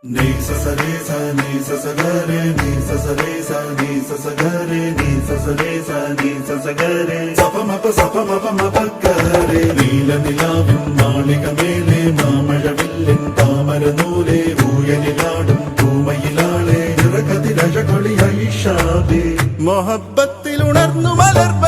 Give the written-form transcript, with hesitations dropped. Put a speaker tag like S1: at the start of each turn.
S1: Ni sa sa re sa ni sa sa ga re ni sa sa re sa ni sa sa ga re ni sa sa re sa ni sa sa ga re sa pa ma pa ga re നീല നിലാവിൻ മാളികമേലെ മാമഴവില്ലിൻ താമരനൂലെ ഊയലിലാടും പൂമയിലാളെ നിറകതിരഴകൊളി ഐഷാബേ മൊഹബ്ബത്തിൽ ഉണർന്നു മലർബ